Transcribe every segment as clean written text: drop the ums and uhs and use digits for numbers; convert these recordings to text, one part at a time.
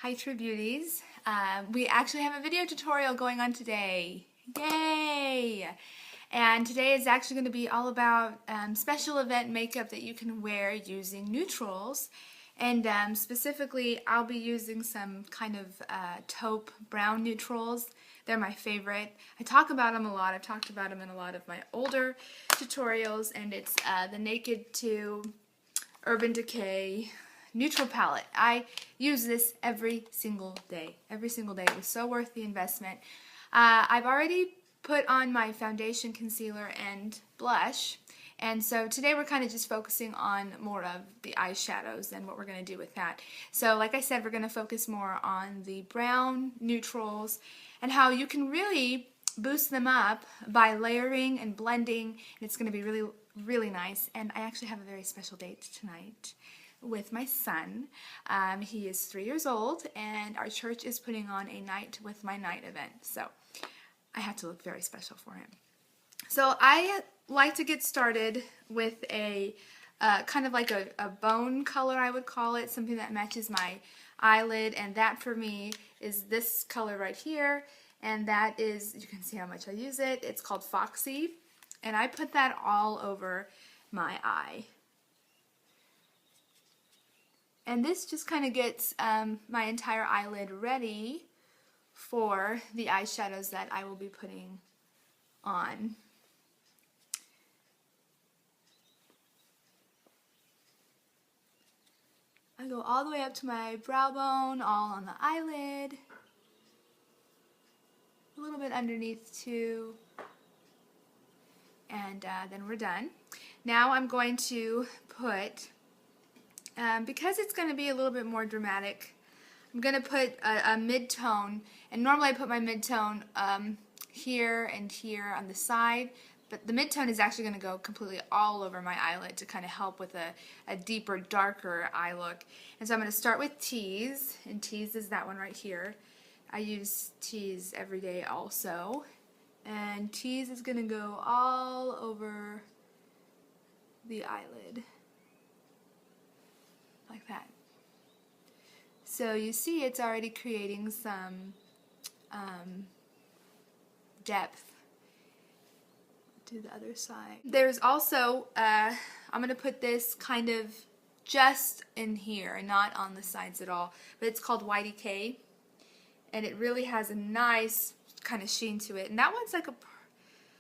Hi True Beauties. We actually have a video tutorial going on today. Yay! And today is actually going to be all about special event makeup that you can wear using neutrals. And specifically, I'll be using some kind of taupe brown neutrals. They're my favorite. I talk about them a lot. I've talked about them in a lot of my older tutorials. And it's the Naked 2 Urban Decay neutral palette. I use this every single day. Every single day. It was so worth the investment. I've already put on my foundation, concealer, and blush. And so today we're kind of just focusing on more of the eyeshadows and what we're going to do with that. So like I said, we're going to focus more on the brown neutrals and how you can really boost them up by layering and blending. And it's going to be really, really nice. And I actually have a very special date tonight with my son. He is 3 years old, and our church is putting on a Night with My Night event. So I have to look very special for him. So I like to get started with a kind of like a bone color, I would call it, something that matches my eyelid, and that for me is this color right here, and that is, you can see how much I use it. It's called Foxy, and I put that all over my eye. And this just kind of gets my entire eyelid ready for the eyeshadows that I will be putting on. I go all the way up to my brow bone, all on the eyelid, a little bit underneath too, and then we're done. Now I'm going to put, because it's going to be a little bit more dramatic, I'm going to put a mid-tone, and normally I put my mid-tone here and here on the side, but the mid-tone is actually going to go completely all over my eyelid to kind of help with a deeper, darker eye look. And so I'm going to start with Tease, and Tease is that one right here. I use Tease every day also, and Tease is going to go all over the eyelid, like that. So you see it's already creating some depth to the other side. There's also, I'm going to put this kind of just in here and not on the sides at all, but it's called YDK, and it really has a nice kind of sheen to it. And that one's like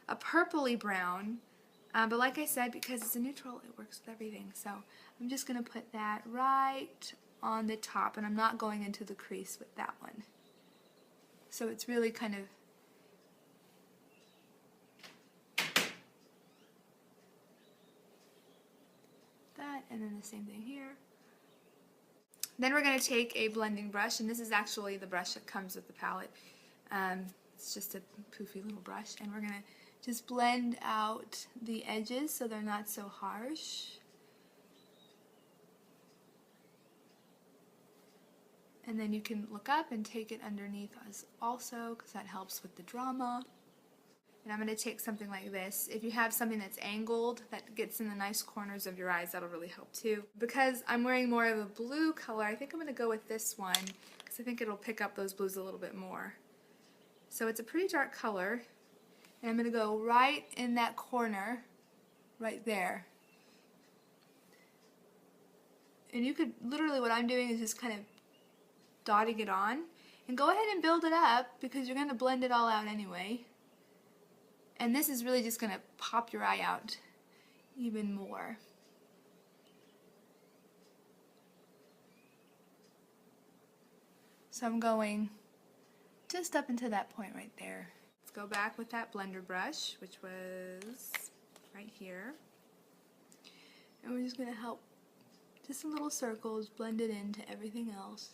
a purpley brown, but like I said, because it's a neutral, it works with everything. So I'm just going to put that right on the top, and I'm not going into the crease with that one. So it's really kind of that, and then the same thing here. Then we're going to take a blending brush, and this is actually the brush that comes with the palette. It's just a poofy little brush, and we're going to just blend out the edges so they're not so harsh. And then you can look up and take it underneath us also, because that helps with the drama. And I'm going to take something like this. If you have something that's angled that gets in the nice corners of your eyes, that'll really help too. Because I'm wearing more of a blue color, I think I'm going to go with this one, because I think it'll pick up those blues a little bit more. So it's a pretty dark color, and I'm going to go right in that corner, right there. And you could, literally what I'm doing is just kind of dotting it on, and go ahead and build it up because you're going to blend it all out anyway. And this is really just going to pop your eye out even more. So I'm going just up into that point right there. Let's go back with that blender brush, which was right here. And we're just going to help just some little circles, blend it into everything else.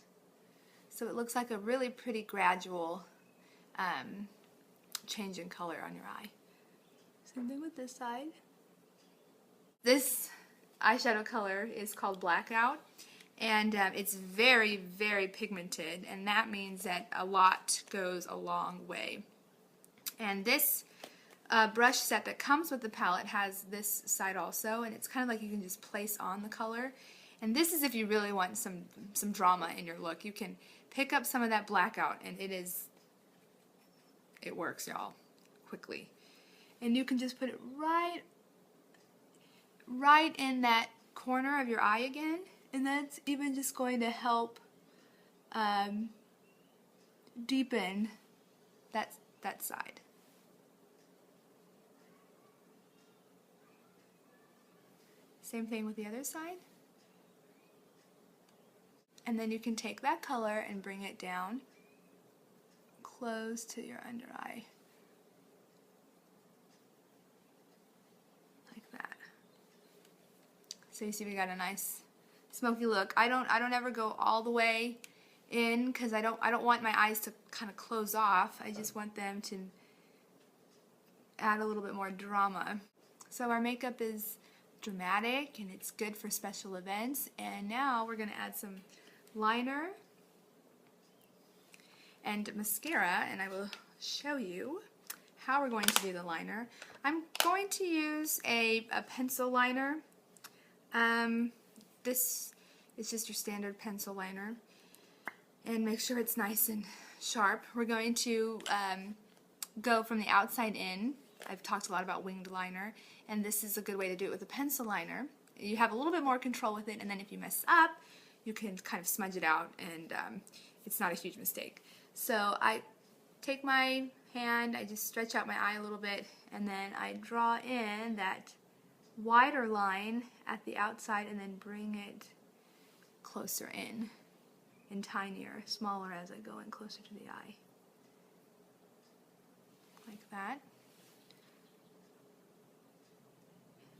So it looks like a really pretty gradual change in color on your eye. Same thing with this side. This eyeshadow color is called Blackout, and it's very, very pigmented, and that means that a lot goes a long way. And this brush set that comes with the palette has this side also, and it's kind of like you can just place on the color. And this is if you really want some drama in your look. You can pick up some of that blackout, and it works, y'all, quickly. And you can just put it right in that corner of your eye again, and that's even just going to help deepen that side. Same thing with the other side. And then you can take that color and bring it down close to your under eye. Like that. So you see we got a nice smoky look. I don't ever go all the way in because I don't want my eyes to kind of close off. I just want them to add a little bit more drama. So our makeup is dramatic and it's good for special events. And now we're going to add some liner and mascara, and I will show you how we're going to do the liner. I'm going to use a pencil liner. This is just your standard pencil liner, and make sure it's nice and sharp. We're going to go from the outside in. I've talked a lot about winged liner, and this is a good way to do it with a pencil liner. You have a little bit more control with it, and then if you mess up, you can kind of smudge it out, and it's not a huge mistake. So I take my hand, I just stretch out my eye a little bit, and then I draw in that wider line at the outside and then bring it closer in and tinier, smaller as I go in closer to the eye. Like that.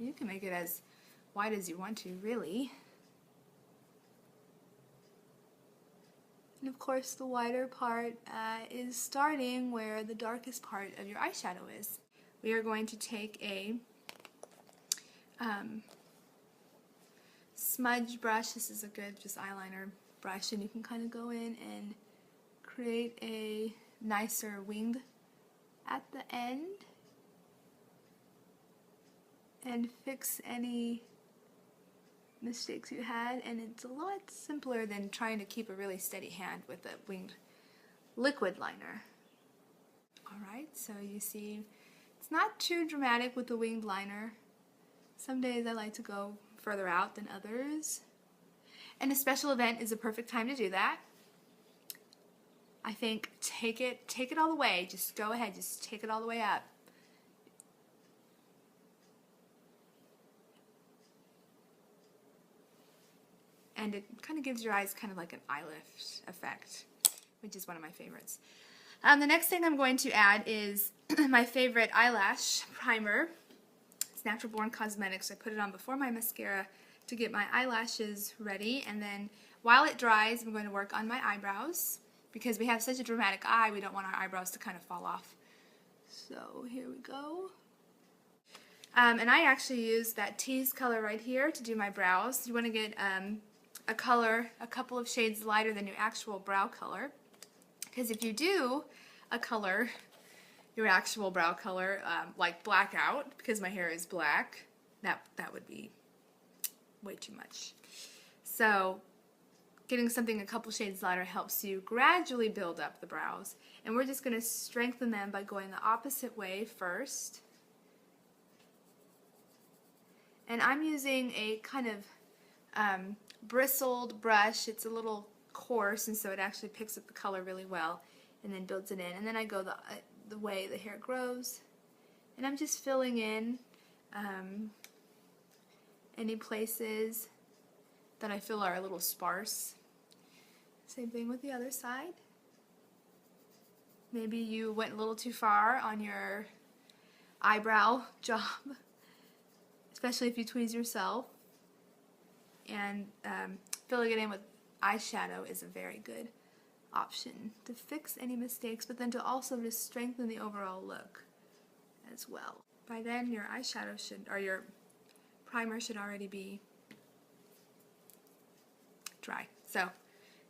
You can make it as wide as you want to, really. And of course the wider part is starting where the darkest part of your eyeshadow is. We are going to take a smudge brush. This is a good just eyeliner brush, and you can kind of go in and create a nicer wing at the end and fix any mistakes you had, and it's a lot simpler than trying to keep a really steady hand with a winged liquid liner. Alright, so you see it's not too dramatic with the winged liner. Some days I like to go further out than others, and a special event is a perfect time to do that. I think take it all the way. Just go ahead, just take it all the way up. And it kind of gives your eyes kind of like an eye lift effect, which is one of my favorites. The next thing I'm going to add is my favorite eyelash primer. It's Natural Born Cosmetics. I put it on before my mascara to get my eyelashes ready, and then while it dries, I'm going to work on my eyebrows because we have such a dramatic eye, we don't want our eyebrows to kind of fall off. So here we go. And I actually use that tease color right here to do my brows. You want to get a color a couple of shades lighter than your actual brow color, because if you do a color, your actual brow color, like blackout, because my hair is black, that would be way too much. So getting something a couple shades lighter helps you gradually build up the brows, and we're just going to strengthen them by going the opposite way first. And I'm using a kind of bristled brush. It's a little coarse, and so it actually picks up the color really well and then builds it in. And then I go the way the hair grows, and I'm just filling in any places that I feel are a little sparse. Same thing with the other side. Maybe you went a little too far on your eyebrow job, especially if you tweeze yourself. And filling it in with eyeshadow is a very good option to fix any mistakes, but then to also just strengthen the overall look as well. By then your eyeshadow or your primer should already be dry. So,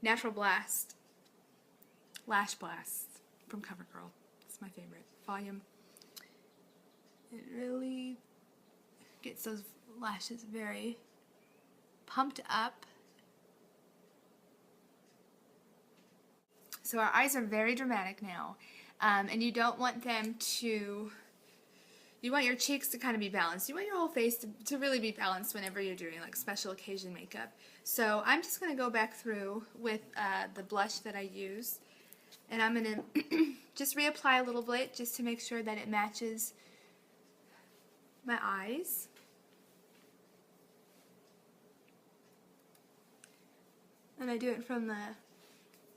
Natural Blast Lash Blast from CoverGirl. It's my favorite. Volume. It really gets those lashes very pumped up So our eyes are very dramatic now, and you don't want them to, you want your cheeks to kind of be balanced. You want your whole face to really be balanced whenever you're doing like special occasion makeup. So I'm just going to go back through with the blush that I used, and I'm going to just reapply a little bit just to make sure that it matches my eyes. And I do it from the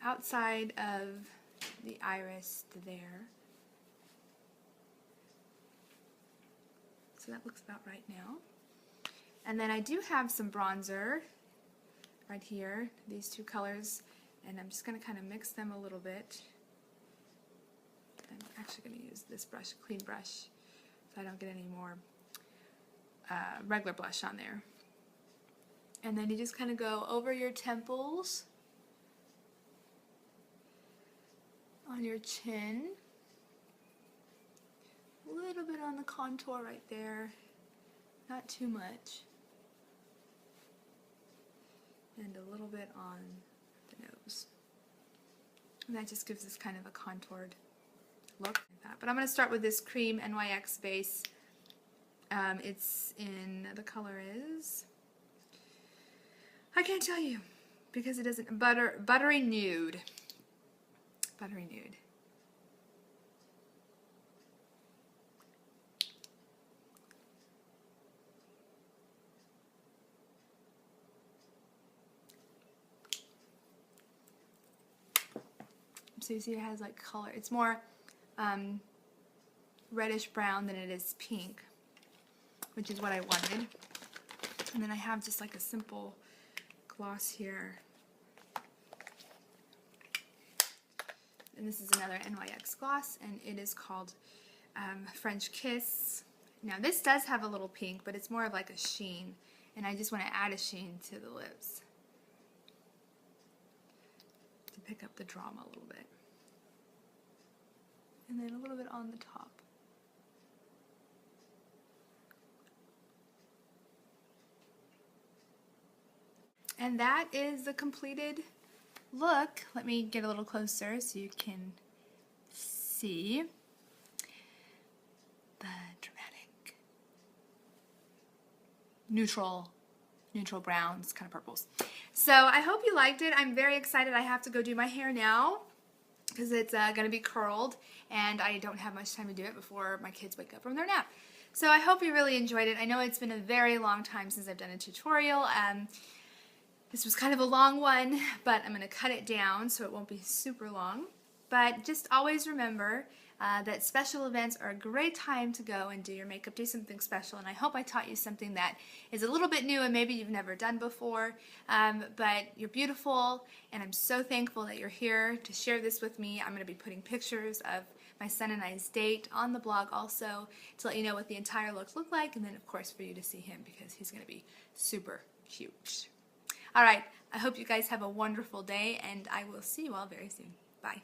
outside of the iris to there. So that looks about right now. And then I do have some bronzer right here, these two colors, and I'm just going to kind of mix them a little bit. I'm actually going to use this brush, a clean brush, so I don't get any more regular blush on there. And then you just kind of go over your temples, on your chin, a little bit on the contour right there, not too much, and a little bit on the nose. And that just gives us kind of a contoured look like that. But I'm going to start with this Cream NYX base. It's in, the color is, I can't tell you because it doesn't, buttery nude. Buttery nude. So you see it has like color. It's more reddish brown than it is pink, which is what I wanted. And then I have just like a simple gloss here. And this is another NYX gloss, and it is called French Kiss. Now this does have a little pink, but it's more of like a sheen, and I just want to add a sheen to the lips to pick up the drama a little bit. And then a little bit on the top. And that is the completed look. Let me get a little closer so you can see the dramatic neutral browns, kind of purples. So I hope you liked it. I'm very excited. I have to go do my hair now because it's going to be curled, and I don't have much time to do it before my kids wake up from their nap. So I hope you really enjoyed it. I know it's been a very long time since I've done a tutorial. This was kind of a long one, but I'm going to cut it down so it won't be super long. But just always remember that special events are a great time to go and do your makeup, do something special, and I hope I taught you something that is a little bit new and maybe you've never done before, but you're beautiful, and I'm so thankful that you're here to share this with me. I'm going to be putting pictures of my son and I's date on the blog also to let you know what the entire look looked like, and then of course for you to see him because he's going to be super cute. Alright, I hope you guys have a wonderful day, and I will see you all very soon. Bye.